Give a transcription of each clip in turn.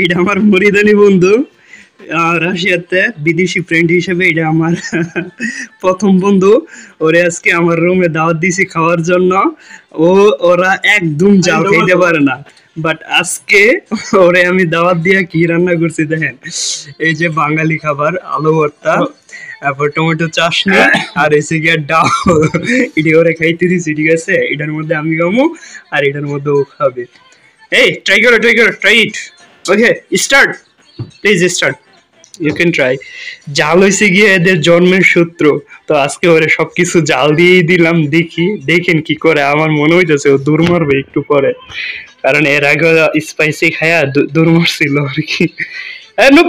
এটা আমার মরিদানি বন্ধু রাশিয়াতে বিদেশি ফ্রেন্ড হিসেবে। এটা আমার প্রথম বন্ধু। ওরে আজকে আমার রুমে দাওয়াত দিছি খাওয়ার জন্য। ওরা একদম জাল খাইতে পারে না, বাট আজকে ওরে আমি দাওয়াত দিয়ে কি রান্না করছি দেখেন। এই যে বাঙালি খাবার, আলু ভর্তা, তারপর টমেটো চাটনি, আর এসে গিয়ে ডাল। এটি ওরে খাইতে দিছি, ঠিক আছে? এটার মধ্যে আমি খাবো আর এটার মধ্যে ও খাবে। এই ট্রাই করো, try it. Okay, start, please start, you can try. জাল হয়েছে গিয়ে এদের জন্মের সূত্র। তো আজকে ওরে সবকিছু জাল দিয়েই দিলাম, দেখেন কি করে। আমার মনে হইতেছে ও দূর মারবে একটু পরে, কারণ এর আগে স্পাইসি খায়া দূর মারছিল আর কি। No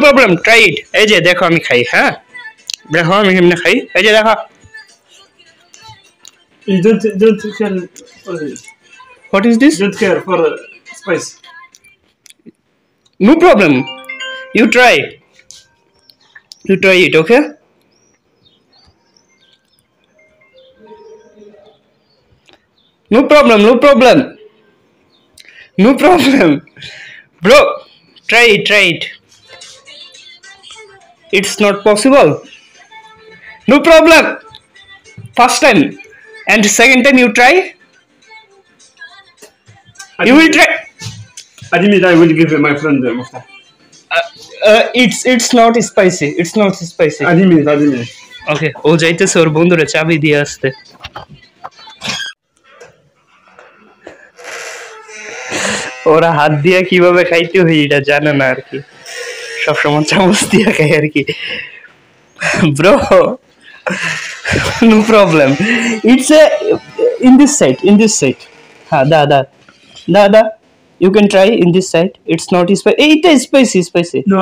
problem, try it. এই যে দেখো আমি খাই, হ্যাঁ দেখো আমি কেমনে খাই, এই যে দেখো। You don't care. What is this? Don't care for spice. No problem. You try it, okay? No problem. Bro, try it. It's not possible. No problem. First time and second time you try. You will try. I will give my friend Muftah. It's not spicy. Adimit. Okay, ও যাইতেছে ওর বন্ধুরে চাবি দিয়ে আসতে। ওরা হাত দিয়ে কিভাবে খাইতে হয় এটা জানে না আর কি, সবসময় চামচ দিয়ে খায় আর কি। Bro, no problem, it's in this side. হ্যাঁ, দা you can try in this side. It's not spicy. It is spicy. No,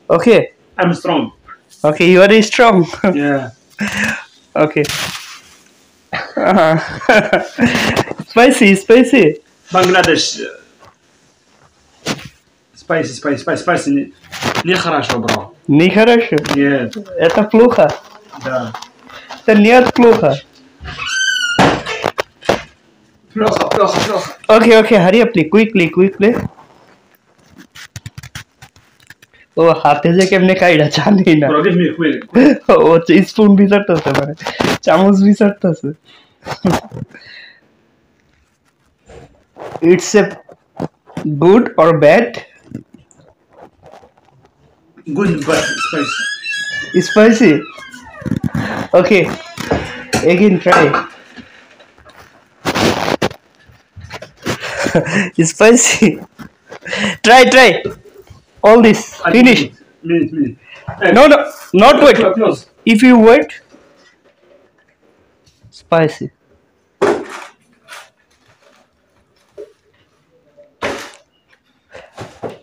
Okay, I'm strong. Okay, you are strong. Yeah. Okay. Spicy. Bangladesh. Spicy. Не хорошо, bro. Нехорошо. Yeah. Это плохо. Да. Это нет плохо. Плохо. Okay, hurry up, quickly. ও হাতে যে কেমনে খাইটা জানি না। Bro, give me quick. ও spoon বিচারতেছে, মানে চামচ বিচারতেছে। It's a good or bad? Good, but spicy. Spicy. Okay, again try. Spicy. Try. All this. Finish. Minute. No, not wait. Close. If you wait, spicy.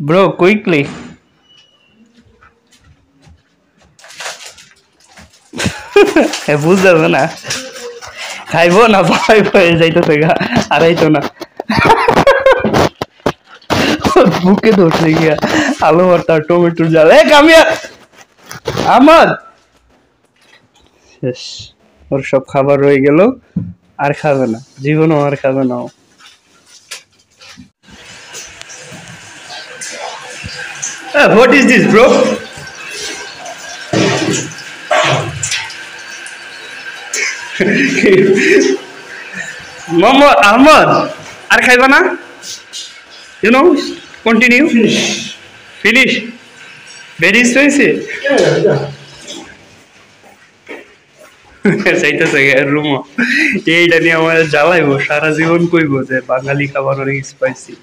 Bro, quickly. বুঝতে না, খাইবো না, ভয় যাইতেছে গা, আড়াইতো না। বুকে ধরছে গিয়া আলু ভর্তা টমেটোর জাল। কামিয়া আমার শেষ, ওর সব খাবার রয়ে গেল, আর খাবে না, জীবনও আর খাবে না। What is this, bro? Mohammad Ahmad, আর খাইবা না? You know, continue. Finish. Very spicy. Yeah. চাইতেছে রুমো, এইটা নিয়ে আমার জ্বালাইবো সারা জীবন, কইবো যে বাঙালি খাবার অনেক স্পাইসি।